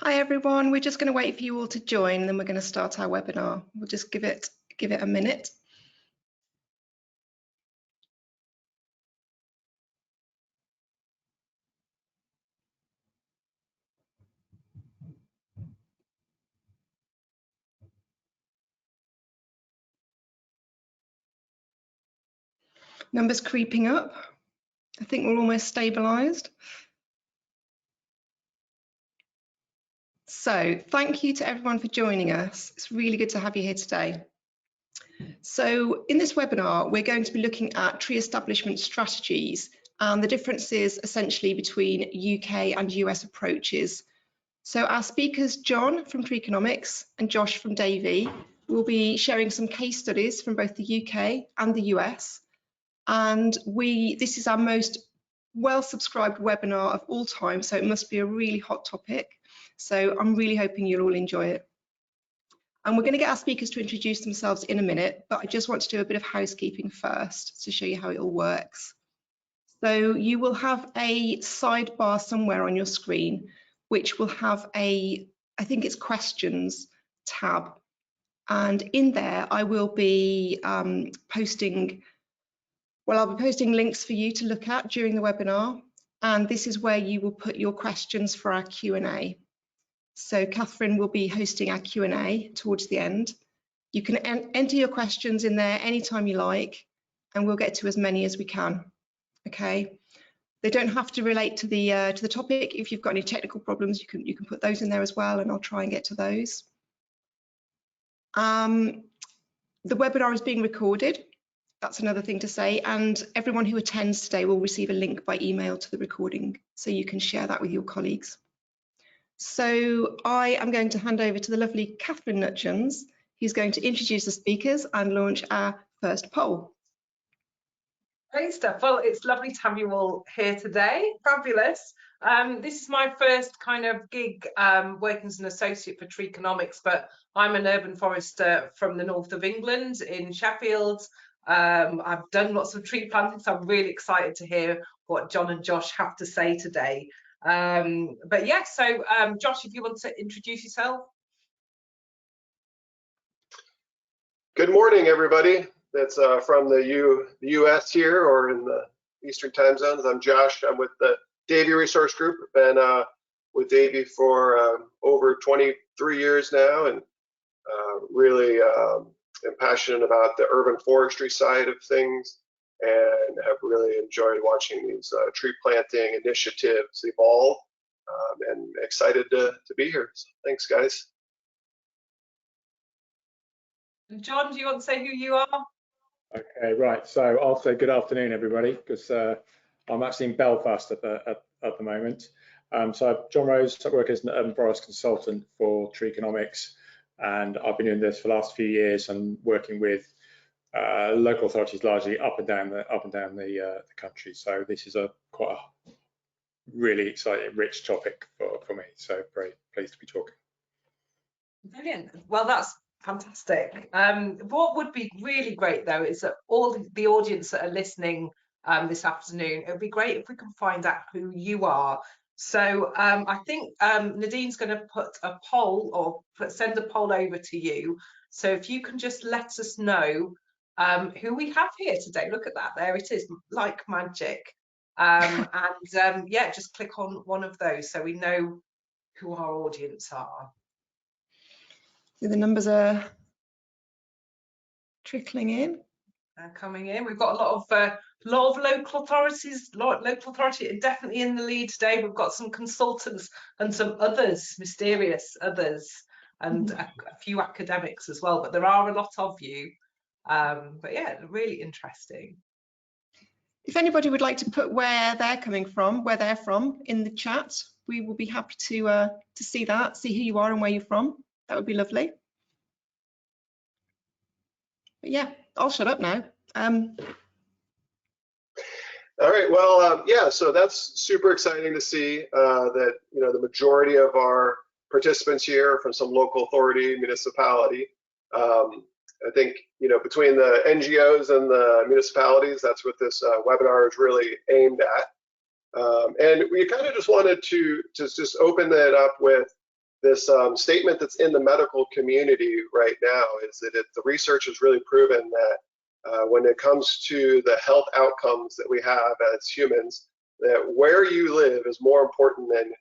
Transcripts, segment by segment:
Hi everyone, we're just going to wait for you all to join and then we're going to start our webinar. We'll just give it a minute. Numbers creeping up. I think we're almost stabilised. So thank you to everyone for joining us. It's really good to have you here today. So in this webinar, we're going to be looking at tree establishment strategies and the differences essentially between UK and US approaches. So our speakers, John from Treeconomics and Josh from Davey, will be sharing some case studies from both the UK and the US. And this is our most well-subscribed webinar of all time, so it must be a really hot topic. So I'm really hoping you'll all enjoy it. And we're going to get our speakers to introduce themselves in a minute, but I just want to do a bit of housekeeping first to show you how it all works. So you will have a sidebar somewhere on your screen, which will have I think it's questions tab. And in there, I will be posting links for you to look at during the webinar. And this is where you will put your questions for our Q&A. So Catherine will be hosting our Q&A towards the end. You can enter your questions in there anytime you like, and we'll get to as many as we can. Okay. They don't have to relate to the topic. If you've got any technical problems, you can put those in there as well, and I'll try and get to those. The webinar is being recorded. That's another thing to say, and everyone who attends today will receive a link by email to the recording, so you can share that with your colleagues. So I am going to hand over to the lovely Catherine Nutchins, who's going to introduce the speakers and launch our first poll. Great stuff. Well, it's lovely to have you all here today. Fabulous. This is my first kind of gig working as an associate for Treeconomics, but I'm an urban forester from the north of England in Sheffield. I've done lots of tree planting, so I'm really excited to hear what John and Josh have to say today. But yeah, so Josh, if you want to introduce yourself. Good morning, everybody. That's from the US here or in the Eastern time zones. I'm Josh. I'm with the Davey Resource Group. I've been with Davey for over 23 years now, and really am passionate about the urban forestry side of things, and have really enjoyed watching these tree planting initiatives evolve, and excited to be here. So thanks, guys. John, do you want to say who you are? Okay, right. So I'll say good afternoon, everybody, because I'm actually in Belfast at the moment. So I'm John Rose. I work as an urban forest consultant for Treeconomics, and I've been doing this for the last few years and working with local authorities largely up and down the country. So this is quite a really exciting, rich topic for me. So very pleased to be talking. Brilliant. Well, that's fantastic. What would be really great though is that all the audience that are listening this afternoon, it would be great if we can find out who you are. So I think Nadine's going to put a poll or send a poll over to you. So if you can just let us know who we have here today. Look at that, there it is, like magic. And yeah, just click on one of those so we know who our audience are. So the numbers are trickling in. Coming in. We've got a lot of local authorities. Local authority are definitely in the lead today. We've got some consultants and some others, mysterious others, and a few academics as well. But there are a lot of you. But yeah, really interesting. If anybody would like to put where they're coming from, where they're from in the chat, we will be happy to see that, see who you are and where you're from. That would be lovely. But yeah, I'll shut up now. All right, well, yeah, so that's super exciting to see that, you know, the majority of our participants here are from some local authority, municipality. I think, you know, between the NGOs and the municipalities, that's what this webinar is really aimed at. And we kind of just wanted to just open that up with this statement that's in the medical community right now is that the research has really proven that when it comes to the health outcomes that we have as humans, that where you live is more important than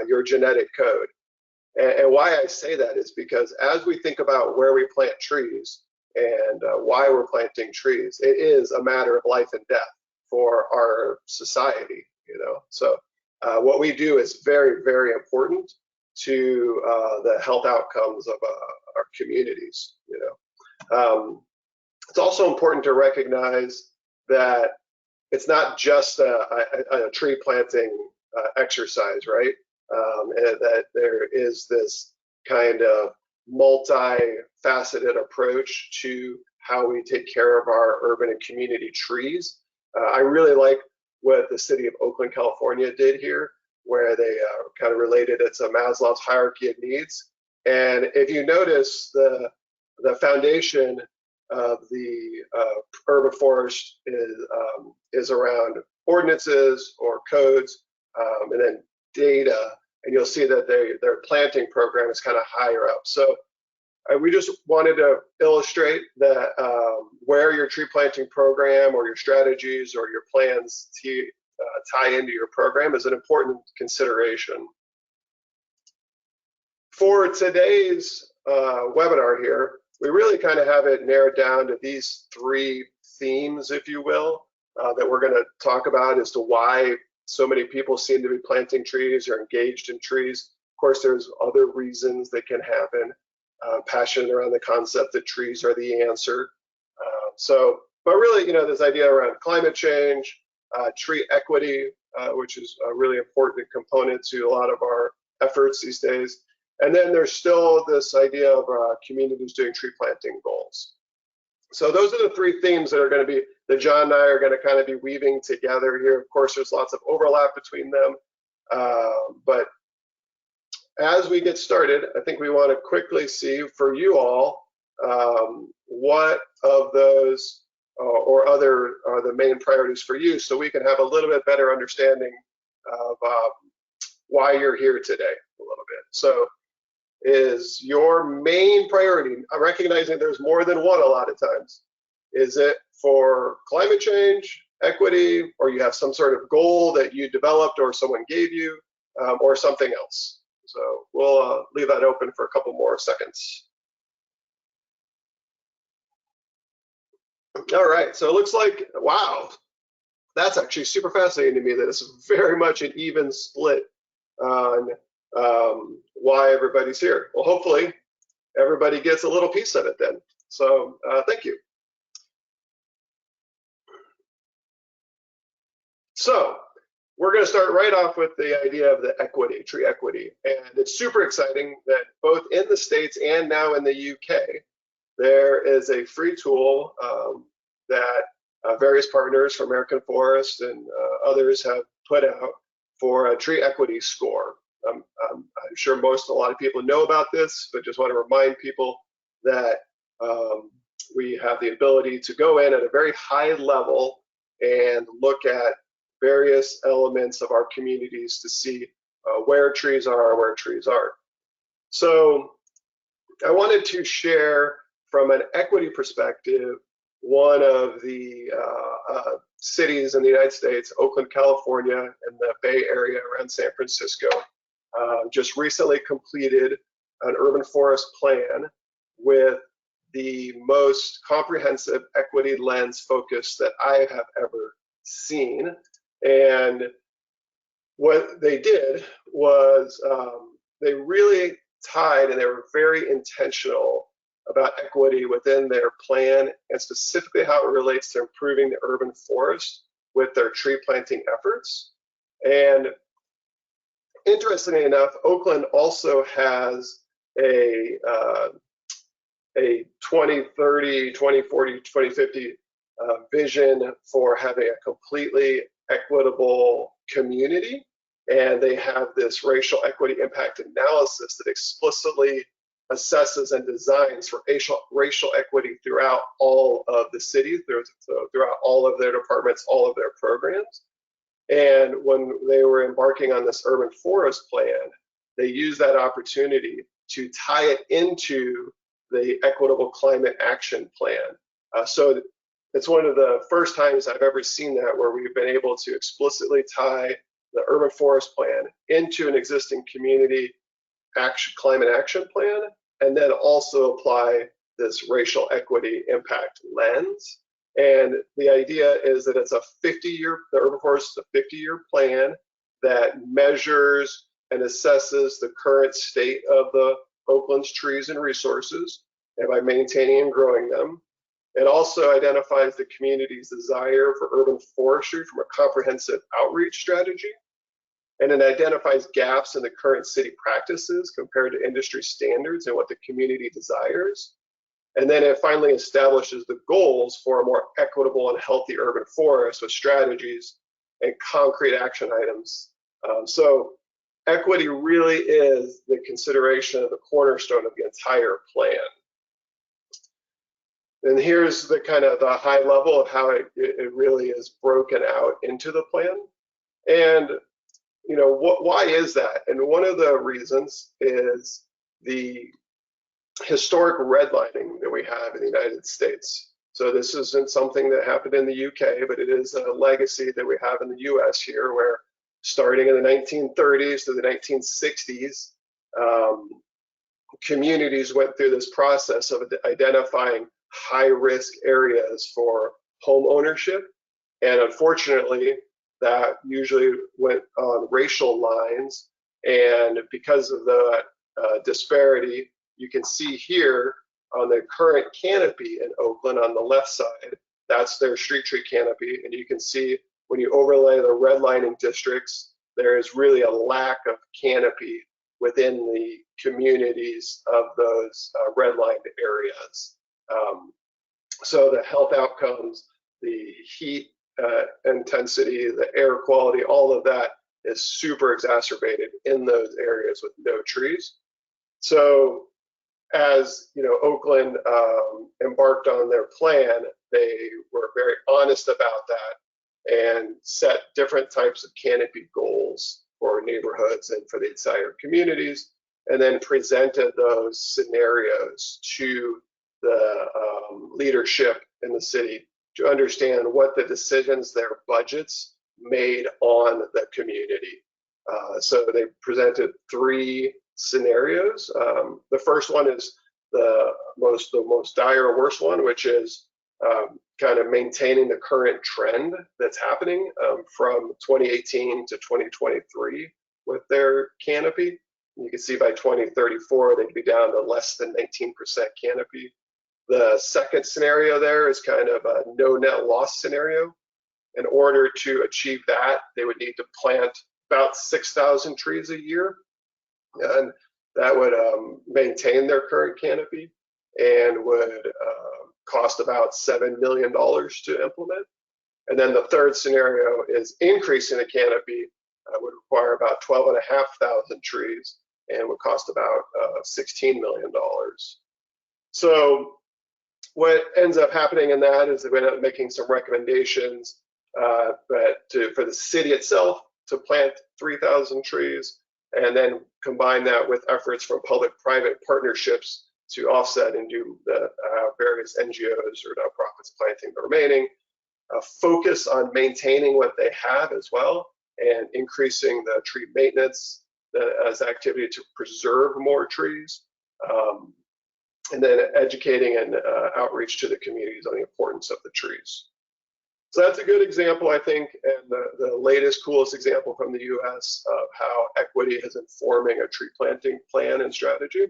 your genetic code. And why I say that is because as we think about where we plant trees and why we're planting trees, it is a matter of life and death for our society, you know. So what we do is very, very important to the health outcomes of our communities, you know. It's also important to recognize that it's not just a tree planting exercise, right? And that there is this kind of multi-faceted approach to how we take care of our urban and community trees. I really like what the city of Oakland, California did here, where they kind of related it to Maslow's hierarchy of needs. And if you notice, the foundation of the urban forest is around ordinances or codes, and then data, and you'll see that their planting program is kind of higher up. So we just wanted to illustrate that where your tree planting program or your strategies or your plans to tie into your program is an important consideration. For today's webinar here, we really kind of have it narrowed down to these three themes, if you will, that we're going to talk about as to why so many people seem to be planting trees or engaged in trees. Of course, there's other reasons that can happen. Passion around the concept that trees are the answer. But really, you know, this idea around climate change, tree equity, which is a really important component to a lot of our efforts these days. And then there's still this idea of communities doing tree planting goals. So those are the three themes that are going to be, that John and I are going to kind of be weaving together here. Of course, there's lots of overlap between them. But as we get started, I think we want to quickly see for you all what of those or other are the main priorities for you, so we can have a little bit better understanding of why you're here today a little bit. So is your main priority, recognizing there's more than one a lot of times, is it for climate change, equity, or you have some sort of goal that you developed or someone gave you, or something else? So we'll leave that open for a couple more seconds. All right, so it looks like, wow, that's actually super fascinating to me that it's very much an even split on why everybody's here. Well, hopefully everybody gets a little piece of it then. So thank you. So we're going to start right off with the idea of the equity, tree equity. And it's super exciting that both in the States and now in the UK, there is a free tool that various partners from American Forest and others have put out for a tree equity score. I'm sure a lot of people know about this, but just want to remind people that we have the ability to go in at a very high level and look at various elements of our communities to see where trees are, where trees aren't. So I wanted to share from an equity perspective one of the cities in the United States, Oakland, California, and the Bay Area around San Francisco, just recently completed an urban forest plan with the most comprehensive equity lens focus that I have ever seen. And what they did was they really tied, and they were very intentional about equity within their plan, and specifically how it relates to improving the urban forest with their tree planting efforts. And interestingly enough, Oakland also has a 2030, 2040, 2050 vision for having a completely equitable community. And they have this racial equity impact analysis that explicitly assesses and designs for racial equity throughout all of the cities, throughout all of their departments, all of their programs. And when they were embarking on this urban forest plan, they use that opportunity to tie it into the Equitable Climate Action Plan. So it's one of the first times I've ever seen that, where we've been able to explicitly tie the urban forest plan into an existing community climate action plan, and then also apply this racial equity impact lens. And the idea is that it's a 50-year, the urban forest is a 50-year plan that measures and assesses the current state of the Oakland's trees and resources, and by maintaining and growing them. It also identifies the community's desire for urban forestry from a comprehensive outreach strategy, and it identifies gaps in the current city practices compared to industry standards and what the community desires. And then it finally establishes the goals for a more equitable and healthy urban forest with strategies and concrete action items. So equity really is the consideration of the cornerstone of the entire plan. And here's the kind of the high level of how it really is broken out into the plan. And you know, why is that? And one of the reasons is the historic redlining that we have in the United States. So this isn't something that happened in the UK, but it is a legacy that we have in the US here, where starting in the 1930s to the 1960s, communities went through this process of identifying high-risk areas for home ownership. And unfortunately, that usually went on racial lines. And because of the disparity, you can see here on the current canopy in Oakland on the left side, that's their street tree canopy. And you can see when you overlay the redlining districts, there is really a lack of canopy within the communities of those redlined areas. So the health outcomes, the heat intensity, the air quality, all of that is super exacerbated in those areas with no trees. So as you know, Oakland embarked on their plan, they were very honest about that and set different types of canopy goals for neighborhoods and for the entire communities, and then presented those scenarios to the leadership in the city to understand what the decisions their budgets made on the community. So they presented 3 scenarios. The first one is the most dire, worst one, which is kind of maintaining the current trend that's happening from 2018 to 2023 with their canopy. You can see by 2034, they'd be down to less than 19% canopy. The second scenario there is kind of a no net loss scenario. In order to achieve that, they would need to plant about 6,000 trees a year, and that would maintain their current canopy and would cost about $7 million to implement. And then the third scenario is increasing the canopy, would require about 12,500 trees and would cost about $16 million. So what ends up happening in that is they end up making some recommendations for the city itself to plant 3,000 trees, and then combine that with efforts from public-private partnerships to offset and do the various NGOs or nonprofits planting the remaining. Focus on maintaining what they have as well, and increasing the tree maintenance as activity to preserve more trees. And then educating and outreach to the communities on the importance of the trees. So that's a good example, I think, and the latest, coolest example from the US of how equity is informing a tree planting plan and strategy.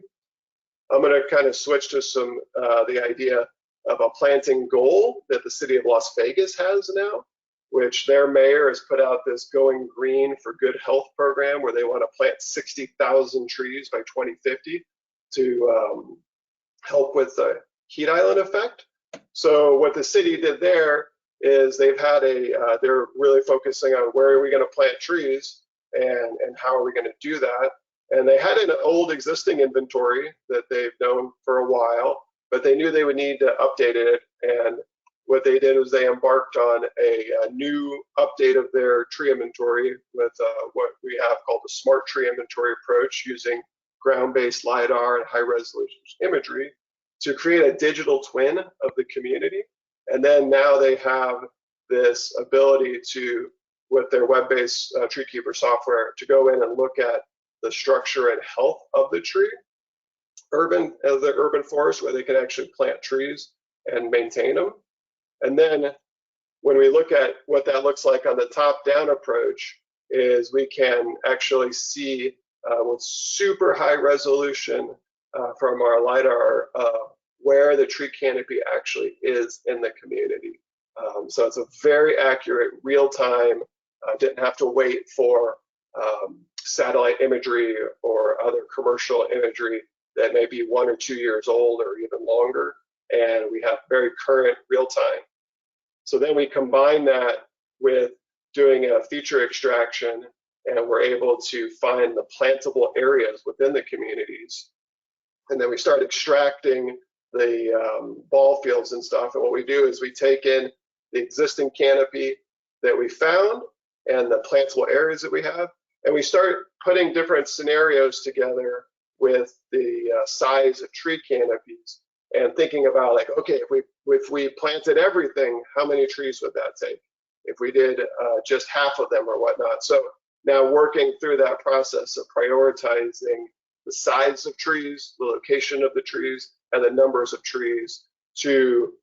I'm going to kind of switch to some the idea of a planting goal that the city of Las Vegas has now, which their mayor has put out this Going Green for Good Health program where they want to plant 60,000 trees by 2050 to help with the heat island effect. So what the city did there is they've had they're really focusing on where are we going to plant trees and how are we going to do that. And they had an old existing inventory that they've known for a while, but they knew they would need to update it. And what what they did was they embarked on a new update of their tree inventory with what we have called the smart tree inventory approach, using ground-based LiDAR and high-resolution imagery to create a digital twin of the community. And then now they have this ability to, with their web-based Treekeeper software, to go in and look at the structure and health of the tree, the urban forest, where they can actually plant trees and maintain them. And then when we look at what that looks like on the top-down approach, is we can actually see with super high resolution from our LiDAR where the tree canopy actually is in the community. So it's a very accurate, real-time, didn't have to wait for satellite imagery or other commercial imagery that may be 1 or 2 years old or even longer. And we have very current real-time. So then we combine that with doing a feature extraction, and we're able to find the plantable areas within the communities. And then we start extracting the ball fields and stuff. And what we do is we take in the existing canopy that we found and the plantable areas that we have, and we start putting different scenarios together with the size of tree canopies, and thinking about, like, okay, if we planted everything, how many trees would that take? If we did just half of them or whatnot. So now working through that process of prioritizing the size of trees, the location of the trees, and the numbers of trees to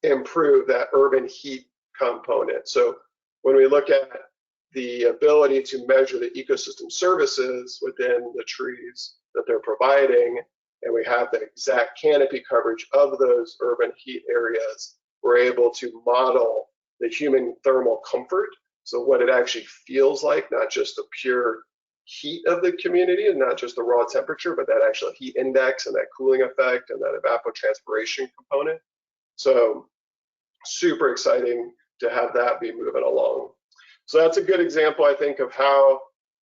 improve that urban heat component. So when we look at the ability to measure the ecosystem services within the trees that they're providing, and we have the exact canopy coverage of those urban heat areas, we're able to model the human thermal comfort. So what it actually feels like, not just the pure heat of the community and not just the raw temperature, but that actual heat index and that cooling effect and that evapotranspiration component. So super exciting to have that be moving along. So that's a good example, I think, of how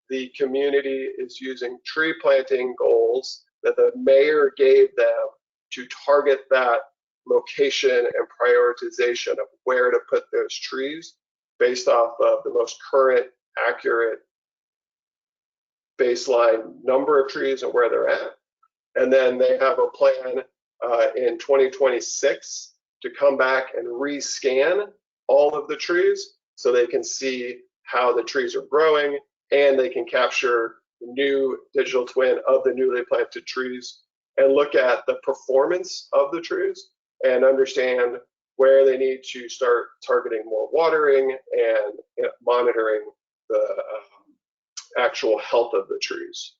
the community is using tree planting goals that the mayor gave them to target that location and prioritization of where to put those trees based off of the most current, accurate baseline number of trees and where they're at. And then they have a plan in 2026 to come back and rescan all of the trees so they can see how the trees are growing, and they can capture the new digital twin of the newly planted trees and look at the performance of the trees and understand where they need to start targeting more watering and monitoring the actual health of the trees.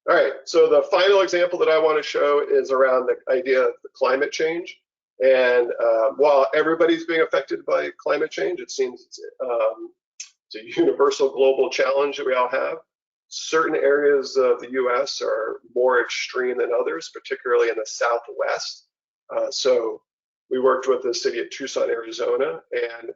All right, so the final example that I want to show is around the idea of the climate change. And while everybody's being affected by climate change, it seems it's a universal global challenge that we all have. Certain areas of the US are more extreme than others, particularly in the Southwest. So we worked with the city of Tucson, Arizona, and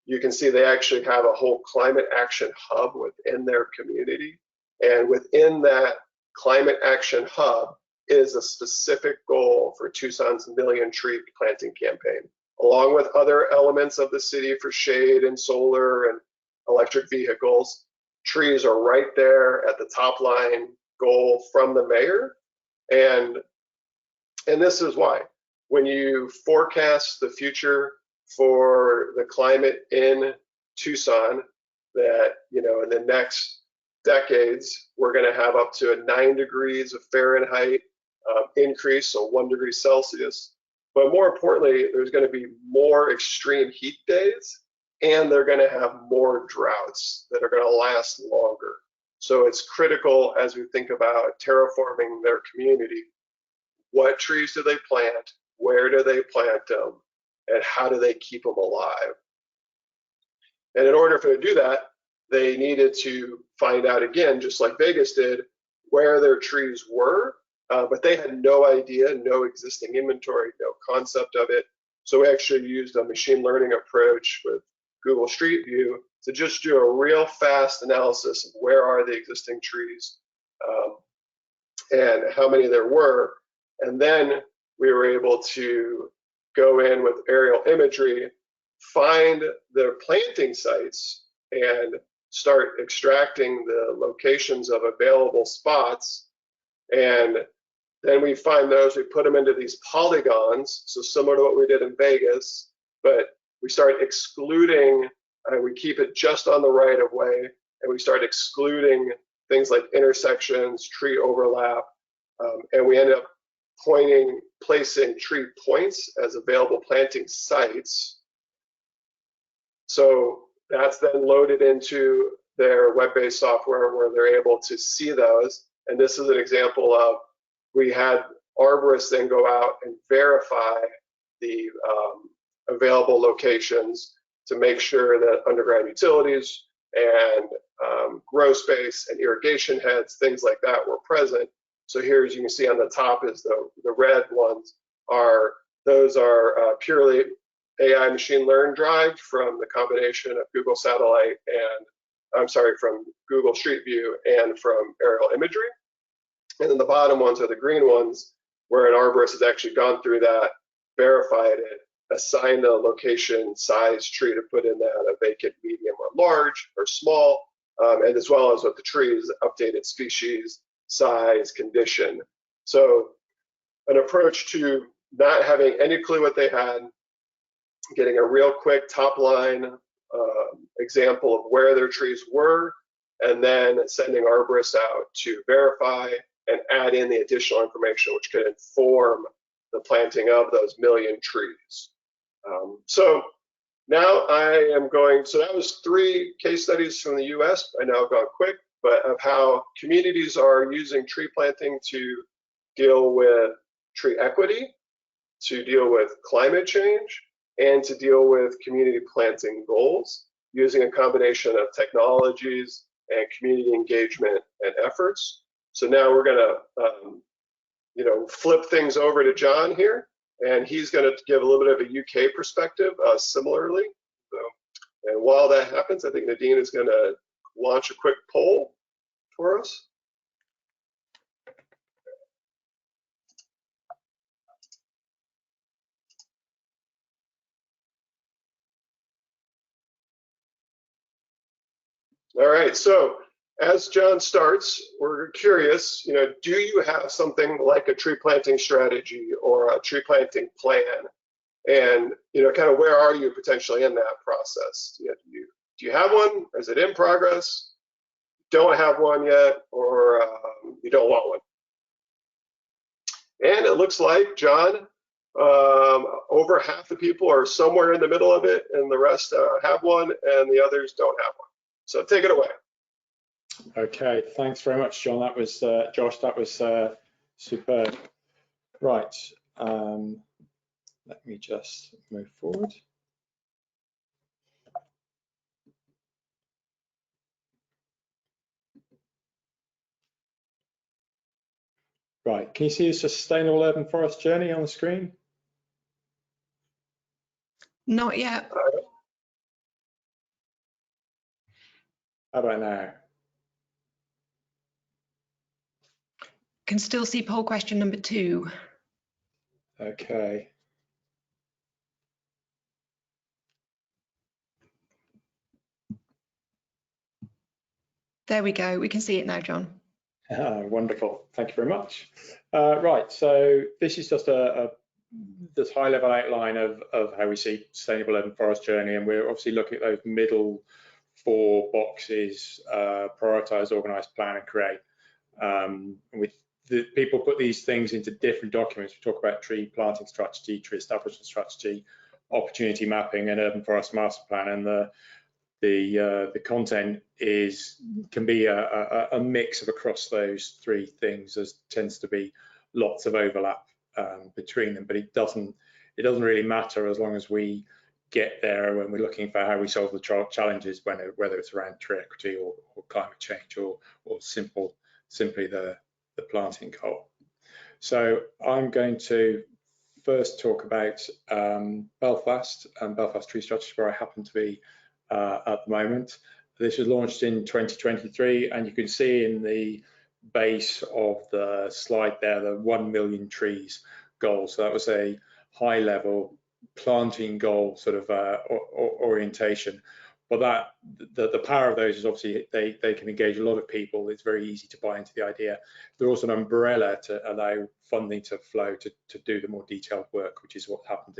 you can see they actually have a whole climate action hub within their community. And within that climate action hub is a specific goal for Tucson's million tree planting campaign, along with other elements of the city for shade and solar and electric vehicles. Trees are right there at the top line goal from the mayor. And this is why. When you forecast the future for the climate in Tucson, that, you know, in the next decades, we're going to have up to a 9 degrees of Fahrenheit increase, so 1 degree Celsius. But more importantly, there's going to be more extreme heat days, and they're going to have more droughts that are going to last longer. So it's critical as we think about terraforming their community. What trees do they plant? Where do they plant them? And how do they keep them alive? And in order for them to do that, they needed to find out, again, just like Vegas did, where their trees were, but they had no idea, no existing inventory, no concept of it. So we actually used a machine learning approach with Google Street View to just do a real fast analysis of where are the existing trees and how many there were. And then we were able to go in with aerial imagery, find the planting sites, and start extracting the locations of available spots. And then we find those, we put them into these polygons, so similar to what we did in Vegas, but we start excluding, we keep it just on the right of way, and we start excluding things like intersections, tree overlap, and we end up placing tree points as available planting sites. So that's then loaded into their web-based software where they're able to see those. And this is an example of, we had arborists then go out and verify the available locations to make sure that underground utilities and grow space and irrigation heads, things like that, were present. So here, as you can see on the top, is the red ones those are purely AI machine learned derived from the combination of Google Satellite and, from Google Street View and from aerial imagery. And then the bottom ones are the green ones, where an arborist has actually gone through that, verified it, assigned a location, size tree to put in that, a vacant, medium, or large, or small, and as well as with the trees, updated species, size, condition. So an approach to not having any clue what they had, getting a real quick top line example of where their trees were, and then sending arborists out to verify and add in the additional information which could inform the planting of those 1 million trees. So now I am going, so that was 3 case studies from the US. I know I've gone quick, but of how communities are using tree planting to deal with tree equity, to deal with climate change, and to deal with community planting goals using a combination of technologies and community engagement and efforts. So now we're gonna flip things over to John here, and he's gonna give a little bit of a UK perspective similarly. So, and while that happens, I think Nadine is gonna launch a quick poll for us. All right, so as John starts, we're curious, do you have something like a tree planting strategy or a tree planting plan? And, kind of where are you potentially in that process? Do you have one? Is it in progress? Don't have one yet, or you don't want one? And it looks like, John, over half the people are somewhere in the middle of it, and the rest have one, and the others don't have one. So take it away. Okay, thanks very much, John. That was Josh. That was superb. Right, let me just move forward. Right, can you see the Sustainable Urban Forest Journey on the screen? Not yet. How about now? Can still see poll question number 2. Okay. There we go. We can see it now, John. Wonderful. Thank you very much. Right. So this is just this high-level outline of how we see Sustainable Urban Forest Journey, and we're obviously looking at those middle 4 boxes: prioritize, organize, plan, and create. People put these things into different documents. We talk about tree planting strategy, tree establishment strategy, opportunity mapping, and urban forest master plan. And the content can be a mix of across those 3 things. There tends to be lots of overlap between them, but it doesn't really matter as long as we get there when we're looking for how we solve the challenges, whether it's around tree equity or climate change or simply the planting goal. So I'm going to first talk about Belfast and Belfast Tree Strategy, where I happen to be at the moment. This was launched in 2023, and you can see in the base of the slide there the 1 million trees goal. So that was a high level planting goal sort of orientation. But the power of those is obviously they can engage a lot of people. It's very easy to buy into the idea. They're also an umbrella to allow funding to flow to do the more detailed work, which is what happened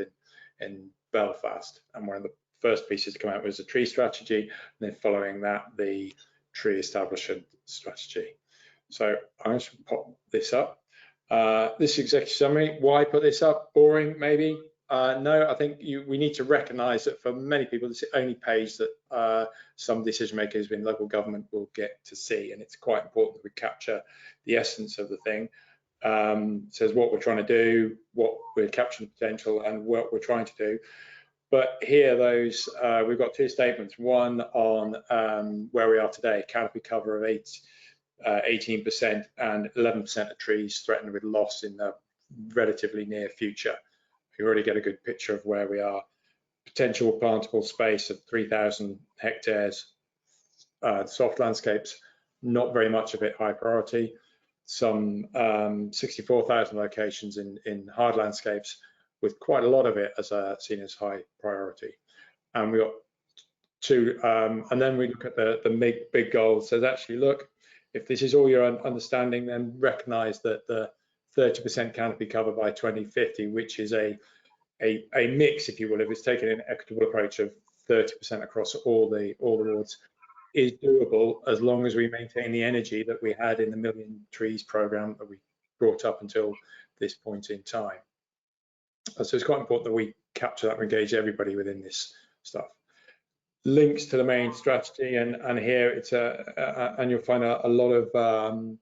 in Belfast. And one of the first pieces to come out was a tree strategy, and then following that, the tree establishment strategy. So I'm just going to pop this up. This executive summary, why put this up? Boring, maybe? No, I think we need to recognise that for many people, it's the only page that some decision makers in local government will get to see, and it's quite important that we capture the essence of the thing. It says what we're trying to do, what we're capturing the potential, and what we're trying to do. But here, we've got two statements. One on where we are today, canopy cover of 18% and 11% of trees threatened with loss in the relatively near future. You already get a good picture of where we are. Potential plantable space of 3,000 hectares. Soft landscapes, not very much of it high priority. Some 64,000 locations in hard landscapes, with quite a lot of it as seen as high priority. And we got two, and then we look at the big goals. So actually, look, if this is all your understanding, then recognise that the 30% canopy cover by 2050, which is a mix, if you will, if it's taken an equitable approach of 30% across all the wards, is doable as long as we maintain the energy that we had in the Million Trees programme that we brought up until this point in time. So it's quite important that we capture that and engage everybody within this stuff. Links to the main strategy, and here it's and you'll find a lot of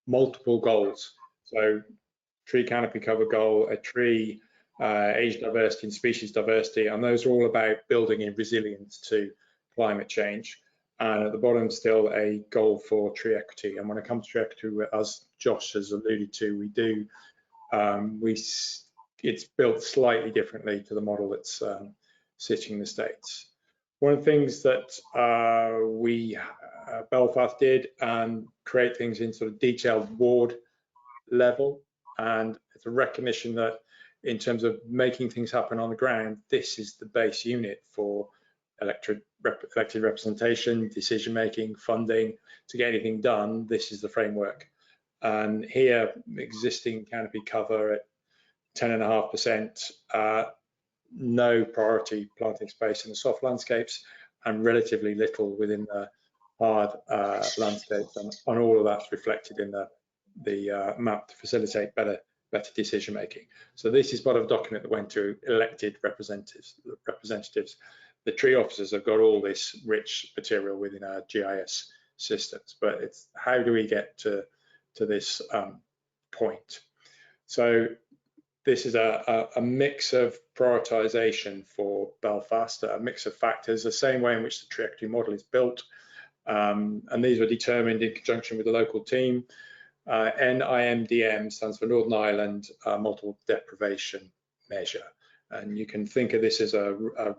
multiple goals. So tree canopy cover goal, a tree age diversity and species diversity, and those are all about building in resilience to climate change. And at the bottom, still a goal for tree equity. And when it comes to tree equity, as Josh has alluded to, we do it's built slightly differently to the model that's sitting in the States. One of the things that Belfast did, create things in sort of detailed ward level, and it's a recognition that in terms of making things happen on the ground, this is the base unit for elected representation, decision making, funding. To get anything done, this is the framework. And here, existing canopy cover at 10.5%, no priority planting space in the soft landscapes, and relatively little within the hard landscapes, and all of that's reflected in the map to facilitate better decision making. So this is part of a document that went to elected representatives. The tree officers have got all this rich material within our GIS systems, but it's how do we get to this point? So this is a mix of prioritization for Belfast, a mix of factors, the same way in which the tree equity model is built, and these were determined in conjunction with the local team. NIMDM stands for Northern Ireland Multiple Deprivation Measure, and you can think of this as a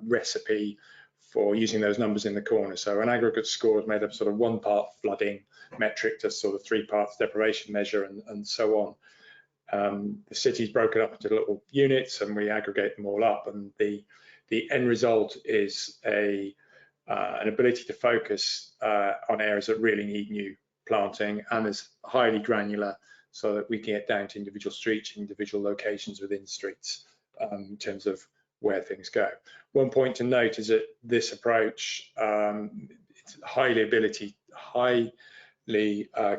recipe for using those numbers in the corner. So an aggregate score is made up sort of 1 part flooding metric to sort of 3 parts deprivation measure, and so on. The city's broken up into little units, and we aggregate them all up, and the end result is an ability to focus on areas that really need new planting, and is highly granular, so that we can get down to individual streets, individual locations within streets in terms of where things go. One point to note is that this approach, it's highly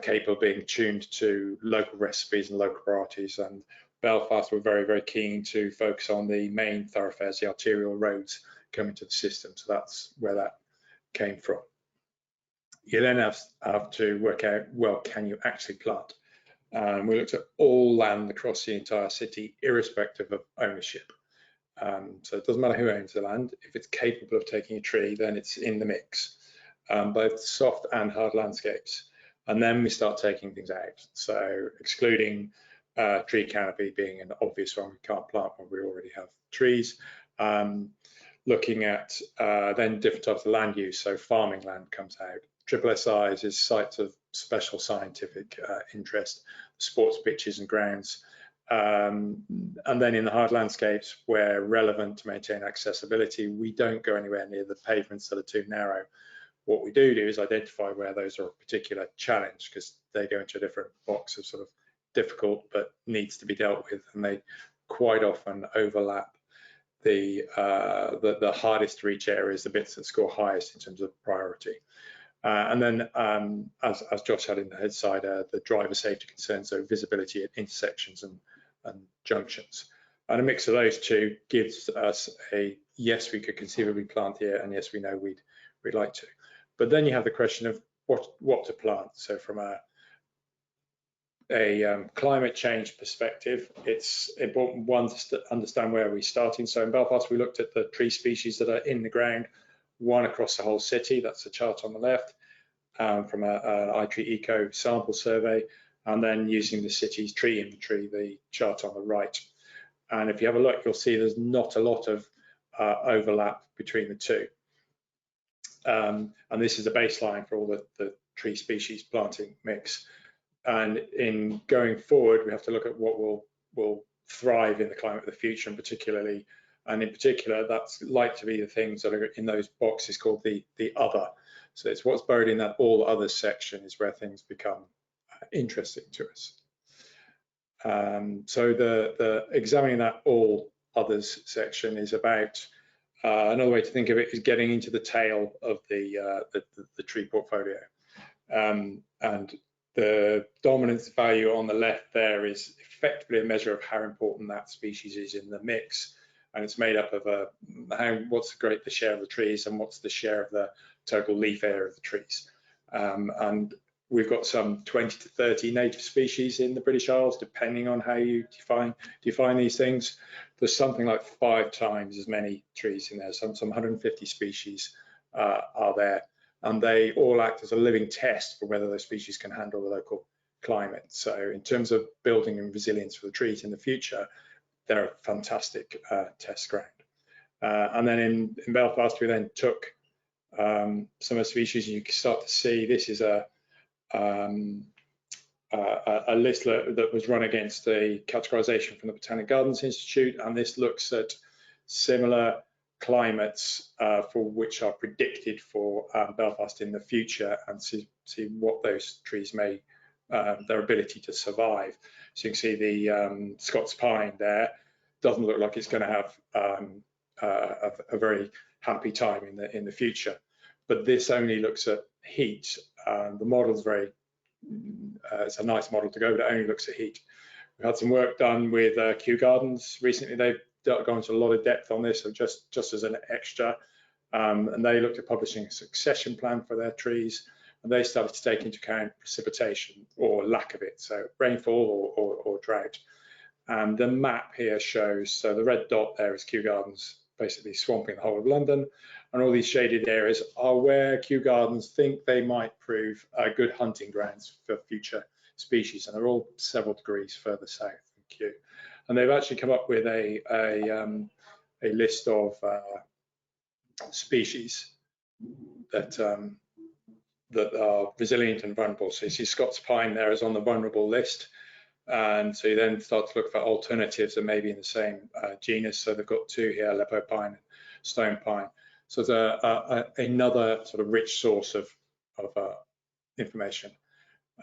capable of being tuned to local recipes and local priorities, and Belfast were very, very keen to focus on the main thoroughfares, the arterial roads coming to the system. So that's where that came from. You then have to work out, well, can you actually plant? We looked at all land across the entire city, irrespective of ownership. So it doesn't matter who owns the land. If it's capable of taking a tree, then it's in the mix, both soft and hard landscapes. And then we start taking things out. So excluding tree canopy being an obvious one, we can't plant when we already have trees. Looking at then different types of land use, so farming land comes out. Triple SIs is sites of special scientific interest, sports pitches and grounds, And then in the hard landscapes where relevant to maintain accessibility, we don't go anywhere near the pavements that are too narrow. What we do is identify where those are a particular challenge, because they go into a different box of sort of difficult but needs to be dealt with, and they quite often overlap the hardest to reach areas, the bits that score highest in terms of priority. And then, as Josh had in the head side, the driver safety concerns, so visibility at intersections and junctions. And a mix of those two gives us a yes, we could conceivably plant here, and yes, we know we'd like to. But then you have the question of what to plant. So from a climate change perspective, it's important, one, to understand where we're starting. So in Belfast, we looked at the tree species that are in the ground, one across the whole city. That's the chart on the left, from an iTree Eco sample survey, and then using the city's tree inventory, the chart on the right. And if you have a look, you'll see there's not a lot of overlap between the two. And this is a baseline for all the tree species planting mix. And in going forward, we have to look at what will thrive in the climate of the future, and in particular, that's like to be the things that are in those boxes called the other. So it's what's buried in that all others section is where things become interesting to us. So the examining that all others section is about, another way to think of it is getting into the tail of the tree portfolio. And the dominance value on the left there is effectively a measure of how important that species is in the mix. And it's made up of what's the share of the trees and what's the share of the total leaf area of the trees. And we've got some 20 to 30 native species in the British Isles, depending on how you define these things. There's something like 5 times as many trees in there. Some 150 species are there, and they all act as a living test for whether those species can handle the local climate. So in terms of building and resilience for the trees in the future, they're a fantastic test ground. And then in Belfast, we then took some of the species, and you can start to see this is a list that was run against a categorization from the Botanic Gardens Institute, and this looks at similar climates for which are predicted for Belfast in the future, and see what those trees may, their ability to survive. So you can see the Scots pine there doesn't look like it's going to have a very happy time in the future. But this only looks at heat. The model's it's a nice model to go, but it only looks at heat. We've had some work done with Kew Gardens recently. They've gone into a lot of depth on this, so just as an extra. And they looked at publishing a succession plan for their trees, and they started to take into account precipitation or lack of it, so rainfall or drought. And the map here shows, so the red dot there is Kew Gardens, basically swamping the whole of London, and all these shaded areas are where Kew Gardens think they might prove good hunting grounds for future species, and they're all several degrees further south than Kew. And they've actually come up with a list of species that are resilient and vulnerable. So you see Scots pine there is on the vulnerable list. And so you then start to look for alternatives that may be in the same genus. So they've got 2 here, Aleppo pine and stone pine. So there's another sort of rich source of information.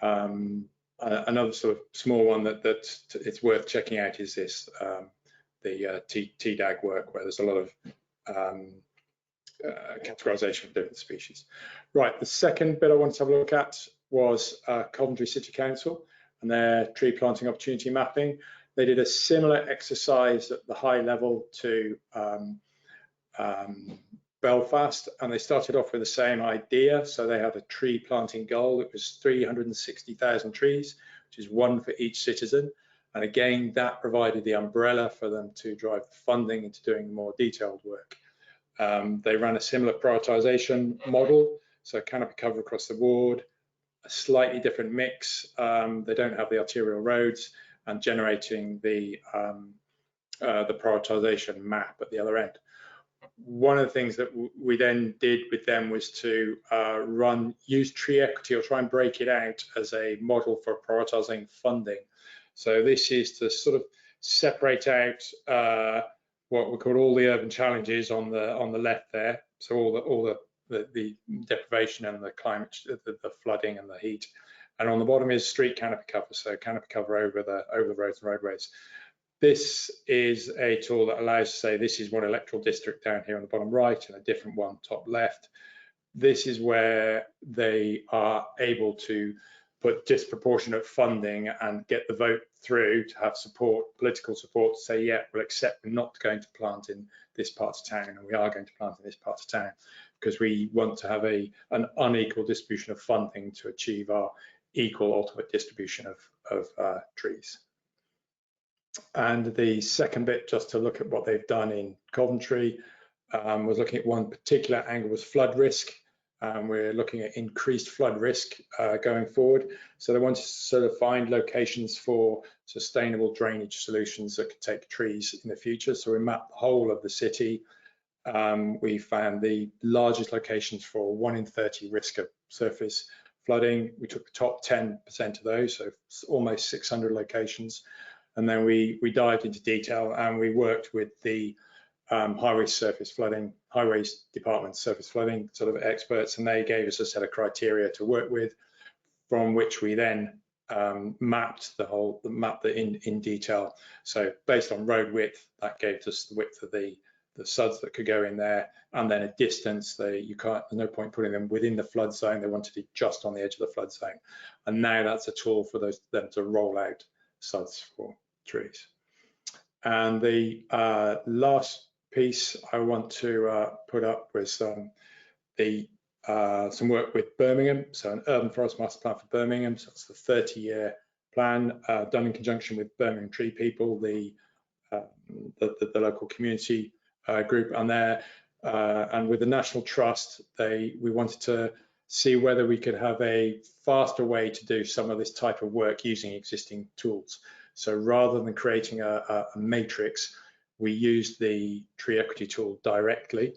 Another sort of small one that it's worth checking out is this, the TDAG work, where there's a lot of categorization of different species. Right, the second bit I wanted to have a look at was Coventry City Council and their tree planting opportunity mapping. They did a similar exercise at the high level to Belfast, and they started off with the same idea. So they had a tree planting goal. It was 360,000 trees, which is 1 for each citizen. And again, that provided the umbrella for them to drive the funding into doing more detailed work. They ran a similar prioritization model, so canopy cover across the board, a slightly different mix. They don't have the arterial roads, and generating the prioritization map at the other end. One of the things that we then did with them was to use tree equity, or try and break it out as a model for prioritizing funding. So this is to sort of separate out what we call all the urban challenges on the left there. So all the deprivation and the climate, the flooding and the heat. And on the bottom is street canopy cover, so canopy cover over the roads and roadways. This is a tool that allows to say this is one electoral district down here on the bottom right and a different one top left. This is where they are able to put disproportionate funding and get the vote through to have support, political support, to say, yeah, we'll accept we're not going to plant in this part of town and we are going to plant in this part of town, because we want to have an unequal distribution of funding to achieve our equal ultimate distribution of trees. And the second bit, just to look at what they've done in Coventry, was looking at one particular angle was flood risk. We're looking at increased flood risk going forward. So they wanted to sort of find locations for sustainable drainage solutions that could take trees in the future. So we mapped the whole of the city. We found the largest locations for 1 in 30 risk of surface flooding. We took the top 10% of those, so almost 600 locations. And then we dived into detail and we worked with the highways department surface flooding sort of experts, and they gave us a set of criteria to work with, from which we then mapped in detail. So based on road width, that gave us the width of the suds that could go in there, and then a distance. There's no point putting them within the flood zone. They wanted it just on the edge of the flood zone, and now that's a tool for them to roll out suds for trees. And the last piece I want to put up was some work with Birmingham, so an urban forest master plan for Birmingham. So it's the 30-year plan done in conjunction with Birmingham Tree People, the local community group, and with the National Trust, we wanted to see whether we could have a faster way to do some of this type of work using existing tools. So rather than creating a matrix, we used the tree equity tool directly.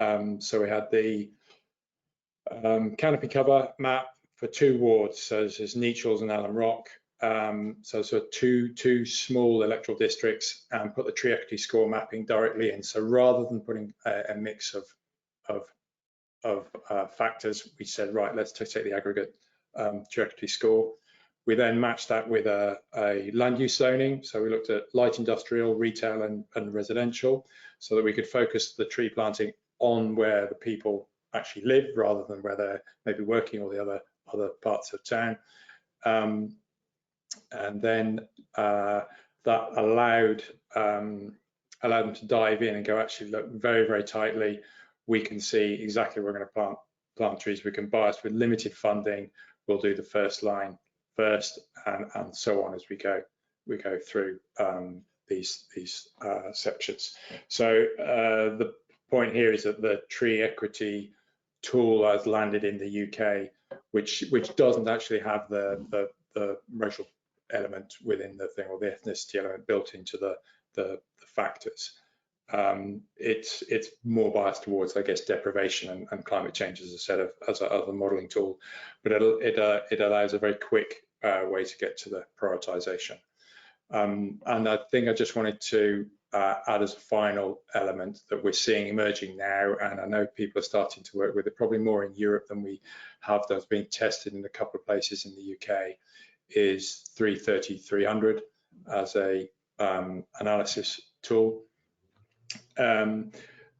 So we had the canopy cover map for 2 wards. So this is Nechells and Allen Rock. So two small electoral districts, and put the tree equity score mapping directly in. So rather than putting a mix of factors, we said, right, let's take the aggregate tree equity score. We then matched that with a land use zoning. So we looked at light industrial, retail and residential, so that we could focus the tree planting on where the people actually live, rather than where they're maybe working or the other parts of town. And then that allowed them to dive in and go, actually look very, very tightly. We can see exactly where we're going to plant trees. We can bias with limited funding. We'll do the first line first, and so on as we go through these sections. So the point here is that the tree equity tool has landed in the UK, which doesn't actually have the racial element within the thing, or the ethnicity element built into the factors. It's more biased towards, I guess, deprivation and climate change as a modelling tool, but it allows a very quick way to get to the prioritisation. And I think I just wanted to add as a final element that we're seeing emerging now, and I know people are starting to work with it, probably more in Europe than we have. That's being tested in a couple of places in the UK, is 330-300 as a analysis tool. And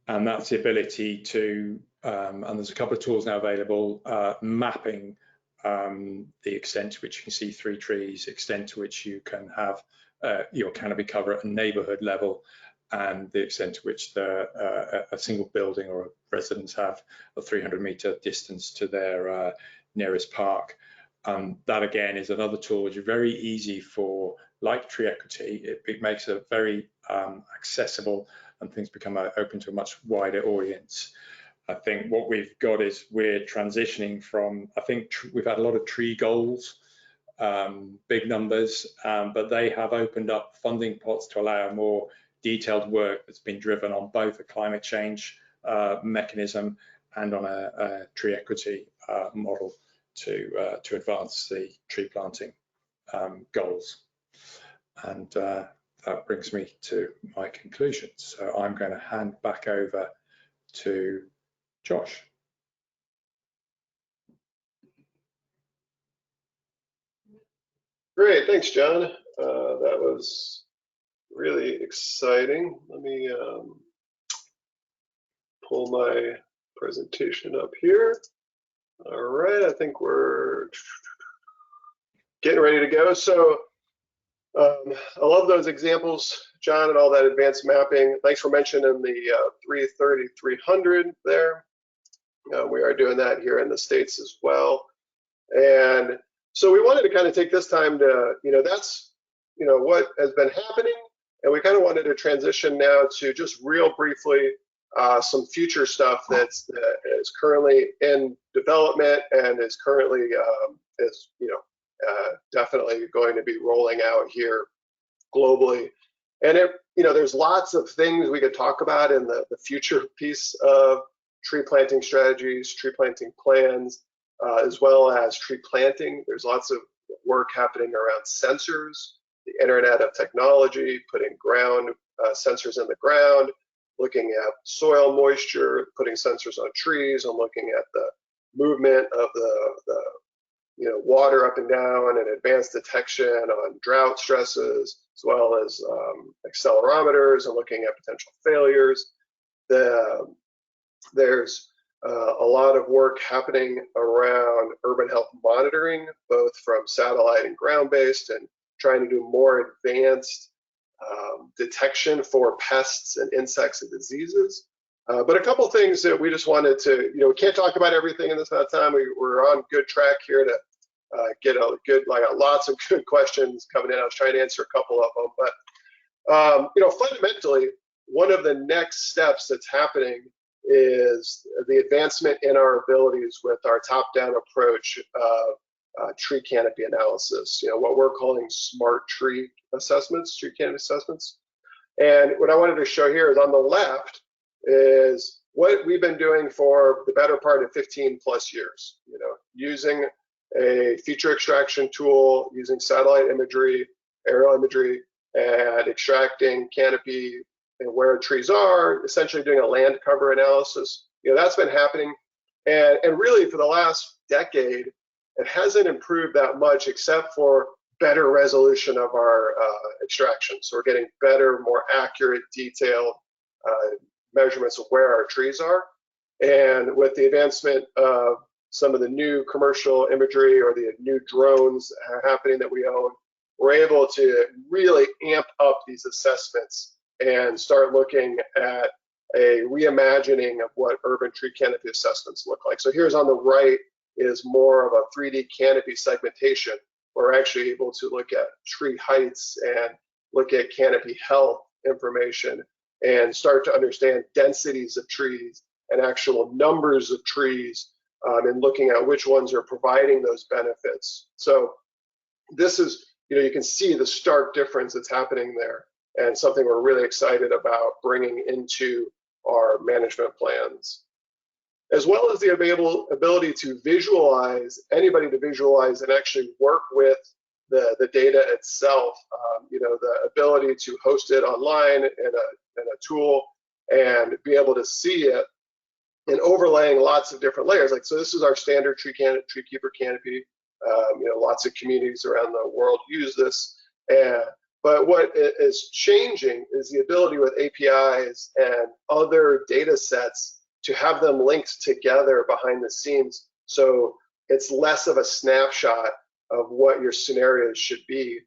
that's the ability to, and there's a couple of tools now available, mapping the extent to which you can see 3 trees, extent to which you can have your canopy cover at a neighbourhood level, and the extent to which a single building or a residence have a 300-metre distance to their nearest park. That again is another tool which is very easy for, like tree equity, it makes it very accessible, and things become open to a much wider audience. I think what we've got is we're transitioning from, I think we've had a lot of tree goals, big numbers, but they have opened up funding pots to allow more detailed work that's been driven on both a climate change mechanism and on a tree equity model to advance the tree planting goals. And that brings me to my conclusion. So I'm going to hand back over to Josh. Great, thanks, John. That was really exciting. Let me pull my presentation up here. All right, I think we're getting ready to go. So I love those examples, John, and all that advanced mapping. Thanks for mentioning the 330, 300 there. We are doing that here in the States as well. And so we wanted to kind of take this time to, that's, what has been happening. And we kind of wanted to transition now to just real briefly some future stuff that is currently in development and is currently definitely going to be rolling out here globally. And there's lots of things we could talk about in the future piece of tree planting strategies, tree planting plans, as well as tree planting. There's lots of work happening around sensors, the Internet of Technology, putting ground sensors in the ground, looking at soil moisture, putting sensors on trees, and looking at the movement of the water up and down, and advanced detection on drought stresses, as well as accelerometers and looking at potential failures. There's a lot of work happening around urban health monitoring, both from satellite and ground-based, and trying to do more advanced detection for pests and insects and diseases. But a couple things that we just wanted to, we can't talk about everything in this amount of time. We're on good track here to get lots of good questions coming in. I was trying to answer a couple of them, but fundamentally, one of the next steps that's happening is the advancement in our abilities with our top-down approach of tree canopy analysis. What we're calling smart tree assessments, tree canopy assessments. And what I wanted to show here is on the left is what we've been doing for the better part of 15 plus years, using a feature extraction tool, using satellite imagery, aerial imagery, and extracting canopy and where trees are, essentially doing a land cover analysis. That's been happening. And really for the last decade, it hasn't improved that much except for better resolution of our extraction. So we're getting better, more accurate, detailed measurements of where our trees are. And with the advancement of some of the new commercial imagery or the new drones happening that we own, we're able to really amp up these assessments and start looking at a reimagining of what urban tree canopy assessments look like. So here's on the right is more of a 3D canopy segmentation. We're actually able to look at tree heights and look at canopy health information and start to understand densities of trees and actual numbers of trees, and looking at which ones are providing those benefits. So this is, you can see the stark difference that's happening there, and something we're really excited about bringing into our management plans, as well as the ability to visualize, anybody to visualize and actually work with the data itself. The ability to host it online in a tool and be able to see it and overlaying lots of different layers. So this is our standard tree keeper canopy. Lots of communities around the world use this. But what is changing is the ability with APIs and other data sets to have them linked together behind the scenes. So it's less of a snapshot of what your scenarios should be,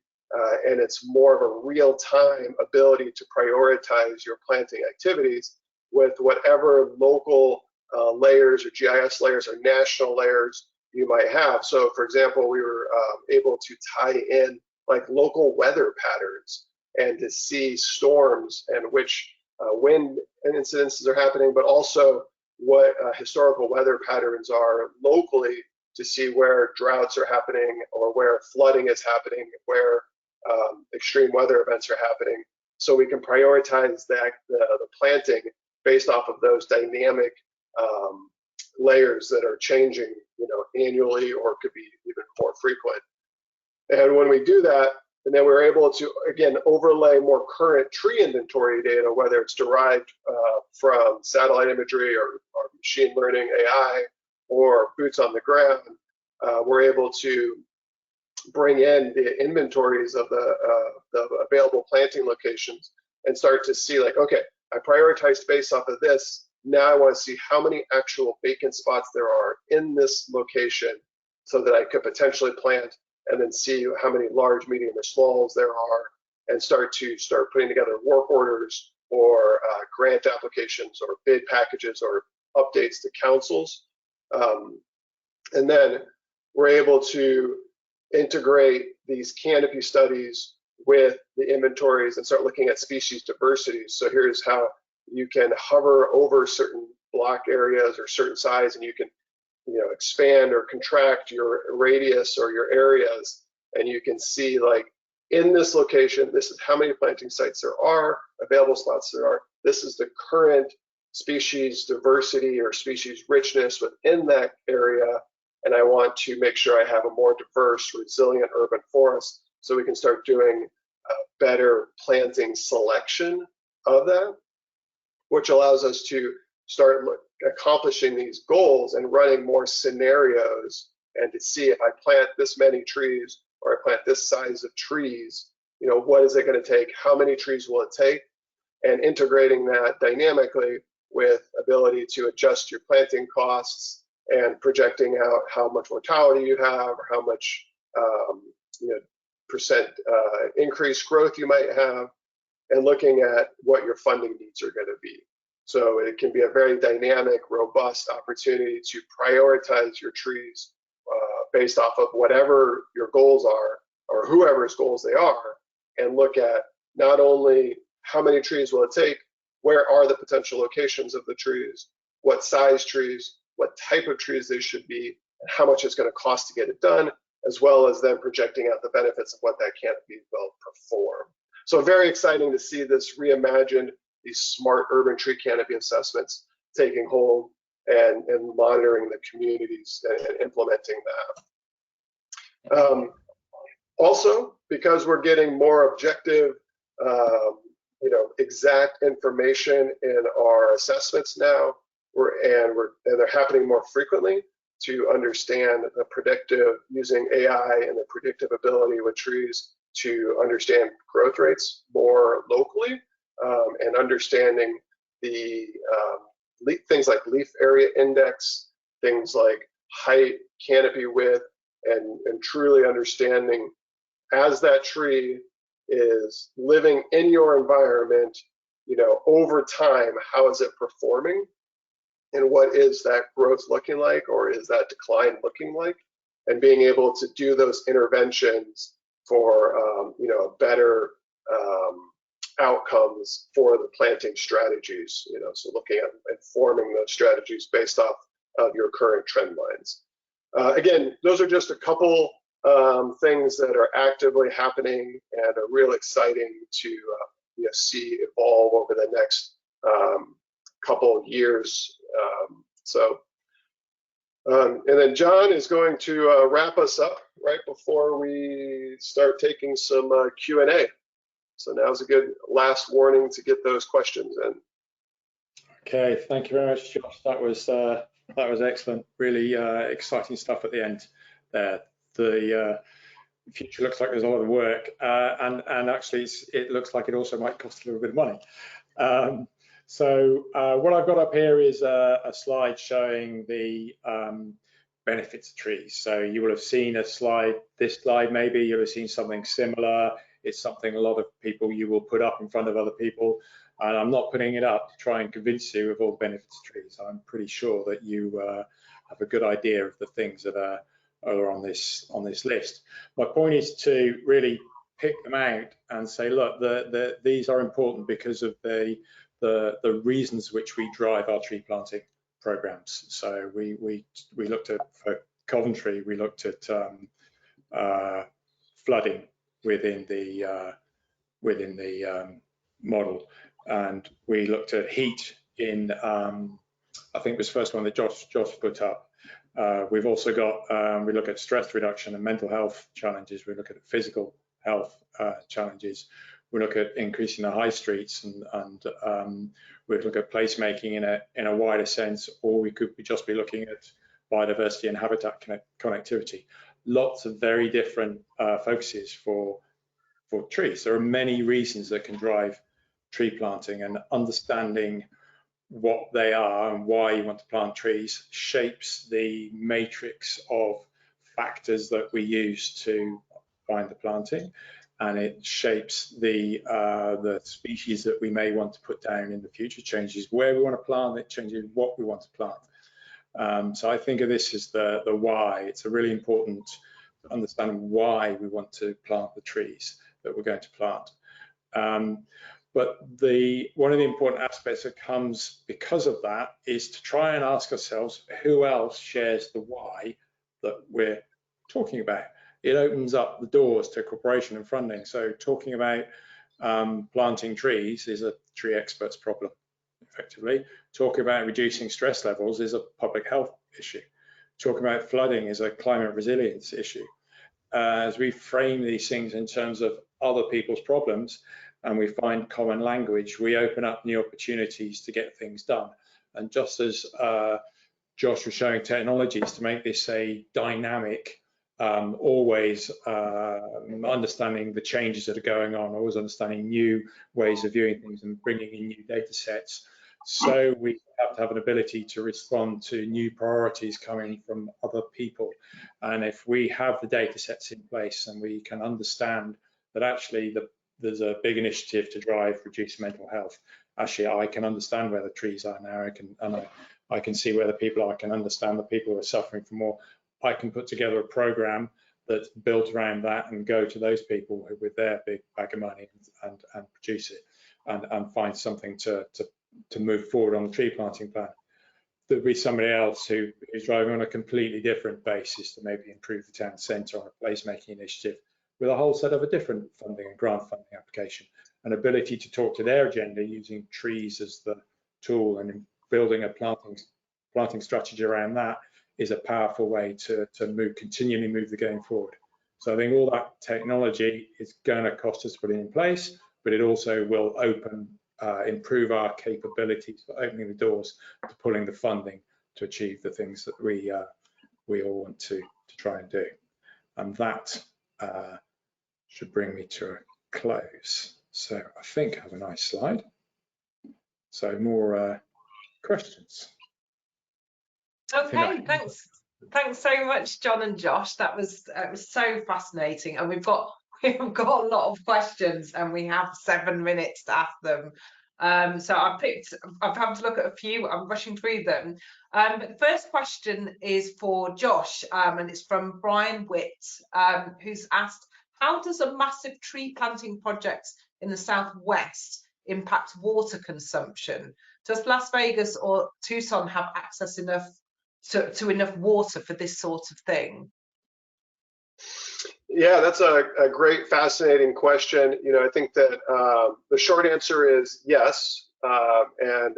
and it's more of a real-time ability to prioritize your planting activities with whatever local layers or GIS layers or national layers you might have. So for example, we were able to tie in local weather patterns and to see storms and which wind incidences are happening, but also what historical weather patterns are locally to see where droughts are happening or where flooding is happening, where extreme weather events are happening. So we can prioritize the planting based off of those dynamic layers that are changing, annually or could be even more frequent. And when we do that, And then we're able to, again, overlay more current tree inventory data, whether it's derived from satellite imagery or machine learning AI or boots on the ground. We're able to bring in the inventories of the available planting locations and start to see like, okay, I prioritized based off of this. Now I want to see how many actual vacant spots there are in this location so that I could potentially plant, and then see how many large, medium, or smalls there are, and start putting together work orders or grant applications or bid packages or updates to councils. And then we're able to integrate these canopy studies with the inventories and start looking at species diversity. So here's how you can hover over certain block areas or certain size, and you can expand or contract your radius or your areas, and you can see like in this location, this is how many planting sites there are, available spots there are. This is the current species diversity or species richness within that area, and I want to make sure I have a more diverse, resilient urban forest, so we can start doing better planting selection of that, which allows us to start accomplishing these goals and running more scenarios, and to see if I plant this many trees or I plant this size of trees, what is it going to take? How many trees will it take? And integrating that dynamically with ability to adjust your planting costs and projecting out how much mortality you have or how much percent increased growth you might have, and looking at what your funding needs are going to be. So it can be a very dynamic, robust opportunity to prioritize your trees based off of whatever your goals are or whoever's goals they are, and look at not only how many trees will it take, where are the potential locations of the trees, what size trees, what type of trees they should be, and how much it's going to cost to get it done, as well as then projecting out the benefits of what that canopy will perform. So very exciting to see this reimagined, these smart urban tree canopy assessments taking hold and monitoring the communities and implementing that. Also, because we're getting more objective, exact information in our assessments now, and they're happening more frequently, to understand the predictive, using AI and the predictive ability with trees to understand growth rates more locally, and understanding the things like leaf area index, things like height, canopy width, and truly understanding as that tree is living in your environment, over time, how is it performing? And what is that growth looking like, or is that decline looking like? And being able to do those interventions for better outcomes for the planting strategies. So looking at informing those strategies based off of your current trend lines. Again, those are just a couple things that are actively happening and are real exciting to see evolve over the next couple of years. And then John is going to wrap us up right before we start taking some Q&A. So now's a good last warning to get those questions in. Okay, thank you very much, Josh. That was excellent. Really exciting stuff at the end there. The future looks like there's a lot of work, and actually it looks like it also might cost a little bit of money. So what I've got up here is a slide showing the benefits of trees. So you will have seen this slide maybe, you'll have seen something similar. It's something a lot of people you will put up in front of other people. And I'm not putting it up to try and convince you of all the benefits of trees. I'm pretty sure that you have a good idea of the things that are on this list. My point is to really pick them out and say, look, these are important because of the reasons which we drive our tree planting programs. So we looked at, for Coventry, we looked at flooding within the model, and we looked at heat in I think it was the first one that Josh put up. We've also got we look at stress reduction and mental health challenges. We look at physical health challenges. We look at increasing the high streets, and we look at placemaking in a wider sense, or we could just be looking at biodiversity and habitat connectivity. Lots of very different focuses for trees. There are many reasons that can drive tree planting, and understanding what they are and why you want to plant trees shapes the matrix of factors that we use to find the planting, and it shapes the species that we may want to put down in the future, changes where we want to plant, it changes what we want to plant. So I think of this as the why. It's a really important to understand why we want to plant the trees that we're going to plant. But one of the important aspects that comes because of that is to try and ask ourselves who else shares the why that we're talking about. It opens up the doors to cooperation and funding. So talking about planting trees is a tree expert's problem, effectively. Talking about reducing stress levels is a public health issue. Talking about flooding is a climate resilience issue. As we frame these things in terms of other people's problems, and we find common language, we open up new opportunities to get things done. And just as Josh was showing technologies to make this a dynamic, always understanding the changes that are going on, always understanding new ways of viewing things and bringing in new data sets. So we have to have an ability to respond to new priorities coming from other people. And if we have the data sets in place and we can understand that actually there's a big initiative to drive reduced mental health. Actually, I can understand where the trees are now. I can see where the people are. I can understand the people who are suffering from more. I can put together a program that's built around that and go to those people who, with their big bag of money, and produce it and find something to move forward on the tree planting plan. There'll be somebody else who's driving on a completely different basis to maybe improve the town centre on a placemaking initiative, with a whole set of a different funding and grant funding application, an ability to talk to their agenda using trees as the tool, and building a planting strategy around that is a powerful way to continually move the game forward. So I think all that technology is going to cost us putting in place, but it also will improve our capabilities for opening the doors to pulling the funding to achieve the things that we all want to try and do. And that should bring me to a close. So I think I have a nice slide. So more questions. Okay, thanks so much, John and Josh. That was so fascinating, and we've got a lot of questions, and we have 7 minutes to ask them. So I've had to look at a few. I'm rushing through them. But the first question is for Josh, and it's from Brian Witt, who's asked, how does a massive tree planting project in the Southwest impact water consumption? Does Las Vegas or Tucson have access to enough water for this sort of thing? Yeah, that's a great, fascinating question. I think that the short answer is yes. And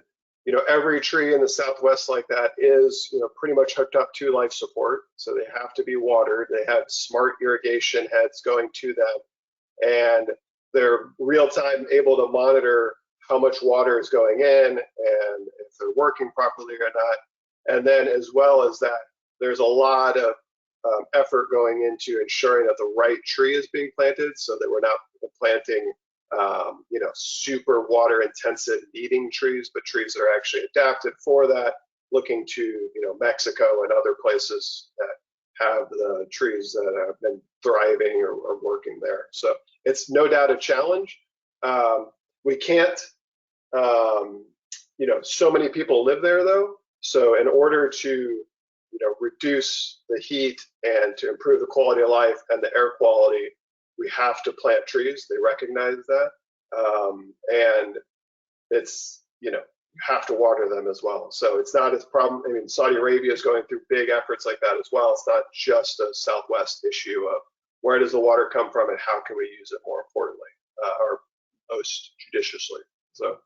every tree in the Southwest like that is pretty much hooked up to life support, so they have to be watered. They have smart irrigation heads going to them, and they're real-time able to monitor how much water is going in and if they're working properly or not. And then, as well as that, there's a lot of effort going into ensuring that the right tree is being planted, so that we're not planting super water intensive eating trees, but trees that are actually adapted for that, looking to Mexico and other places that have the trees that have been thriving or working there. So it's no doubt a challenge. We can't so many people live there though, so in order to reduce the heat and to improve the quality of life and the air quality, we have to plant trees. They recognize that. And it's, you have to water them as well. So it's not as problem. I mean, Saudi Arabia is going through big efforts like that as well. It's not just a Southwest issue of where does the water come from and how can we use it more importantly or most judiciously. So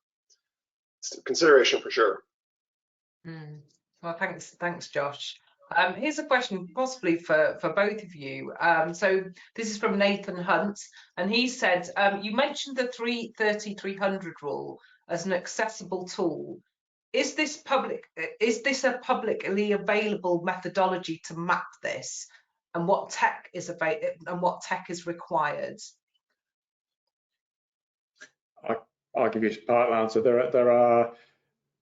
it's a consideration for sure. Well, thanks, Josh. Here's a question possibly for both of you. So this is from Nathan Hunt, and he said, you mentioned the 330-300 rule as an accessible tool. Is this a publicly available methodology to map this, and what tech is required? I'll give you a part answer.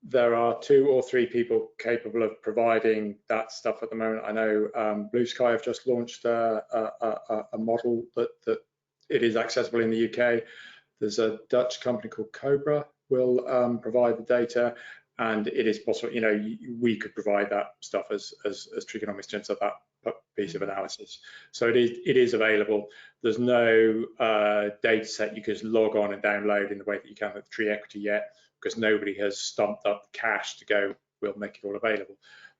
There are 2 or 3 people capable of providing that stuff at the moment. I know Blue Sky have just launched a model that it is accessible in the UK. There's a Dutch company called Cobra will provide the data, and it is possible. You know, we could provide that stuff as Treeconomics gents of that piece of analysis. So it is available. There's no data set you can just log on and download in the way that you can with Tree Equity yet, because nobody has stumped up the cash to go, we'll make it all available.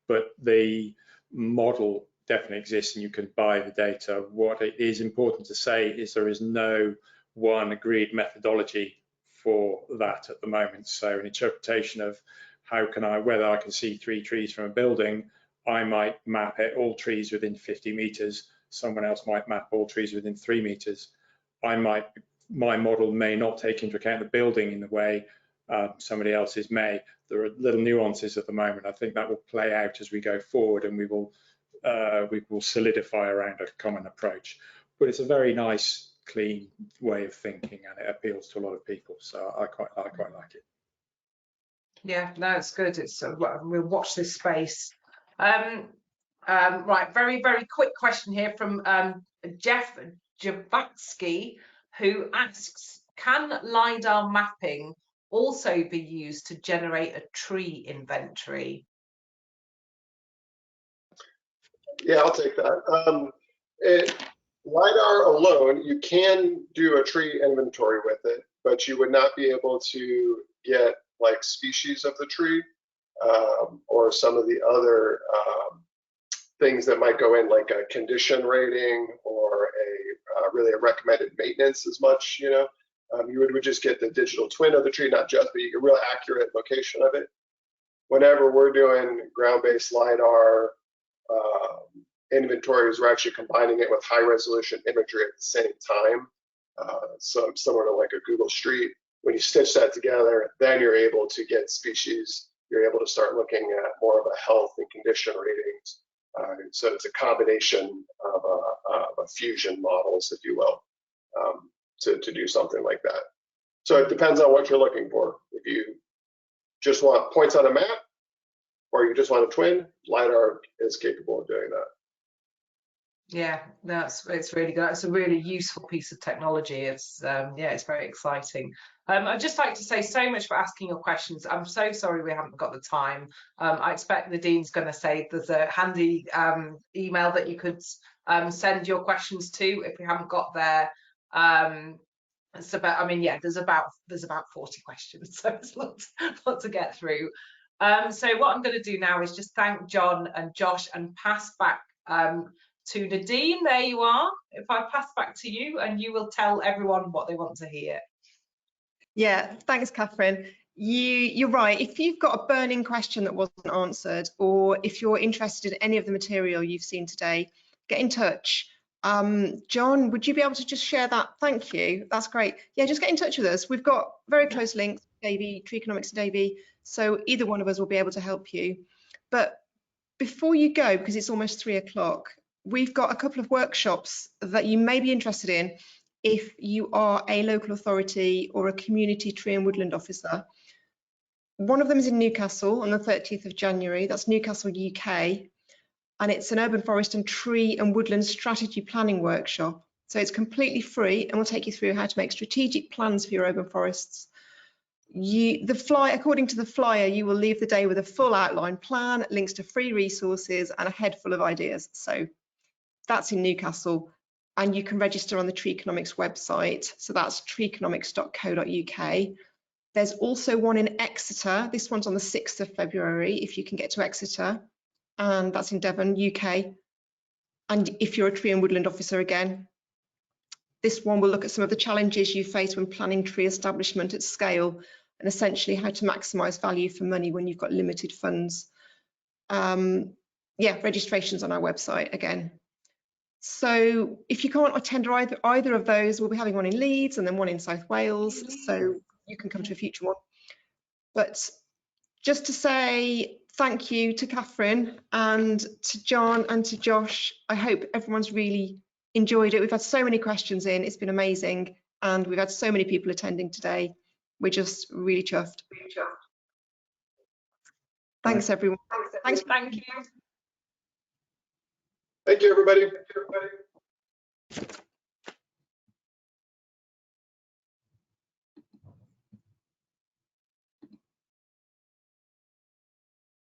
But the model definitely exists and you can buy the data. What it is important to say is there is no one agreed methodology for that at the moment. So an interpretation of whether I can see 3 trees from a building, I might map it all trees within 50 meters. Someone else might map all trees within 3 meters. My model may not take into account the building in the way somebody else's may. There are little nuances at the moment. I think that will play out as we go forward, and we will solidify around a common approach. But it's a very nice, clean way of thinking, and it appeals to a lot of people. So I quite like it. Yeah, no, it's good. It's we'll watch this space. Right, very quick question here from Jeff Javatsky, who asks, can LiDAR mapping also be used to generate a tree inventory? Yeah, I'll take that. LiDAR alone, you can do a tree inventory with it, but you would not be able to get like species of the tree or some of the other things that might go in, like a condition rating or really a recommended maintenance as much, you know. You would just get the digital twin of the tree, not just, but you get real accurate location of it. Whenever we're doing ground-based LiDAR inventories, we're actually combining it with high-resolution imagery at the same time. So similar to like a Google Street. When you stitch that together, then you're able to get species. You're able to start looking at more of a health and condition ratings. So it's a combination of a fusion models, if you will, to do something like that. So it depends on what you're looking for. If you just want points on a map, or you just want a twin, LiDAR is capable of doing that. Yeah, it's really good. It's a really useful piece of technology. It's yeah, it's very exciting. I'd just like to say so much for asking your questions. I'm so sorry we haven't got the time. I expect Nadine's going to say there's a handy email that you could send your questions to if we haven't got there. It's about, I mean, yeah, there's about 40 questions, so it's a lot to get through. So what I'm going to do now is just thank John and Josh and pass back to Nadine. There you are. If I pass back to you, and you will tell everyone what they want to hear. Yeah, thanks, Catherine. You're right. If you've got a burning question that wasn't answered, or if you're interested in any of the material you've seen today, get in touch. John, would you be able to just share that? Thank you. That's great. Yeah, just get in touch with us. We've got very close links, Davey, Treeconomics and Davey, so either one of us will be able to help you. But before you go, because it's almost 3 o'clock, we've got a couple of workshops that you may be interested in if you are a local authority or a community tree and woodland officer. One of them is in Newcastle on the 30th of January. That's Newcastle, UK. And it's an urban forest and tree and woodland strategy planning workshop. So it's completely free, and we'll take you through how to make strategic plans for your urban forests. According to the flyer, you will leave the day with a full outline plan, links to free resources, and a head full of ideas. So that's in Newcastle, and you can register on the Treeconomics website. So that's treeconomics.co.uk. There's also one in Exeter. This one's on the 6th of February, if you can get to Exeter, and that's in Devon, UK. And if you're a tree and woodland officer again, this one will look at some of the challenges you face when planning tree establishment at scale, and essentially how to maximise value for money when you've got limited funds. yeah, registration's on our website again. So if you can't attend either of those, we'll be having one in Leeds and then one in South Wales, so you can come to a future one. But just to say thank you to Catherine and to John and to Josh. I hope everyone's really enjoyed it. We've had so many questions in, it's been amazing, and we've had so many people attending today. We're just really chuffed. Thanks everyone. Thanks. Thank you. Thank you, everybody.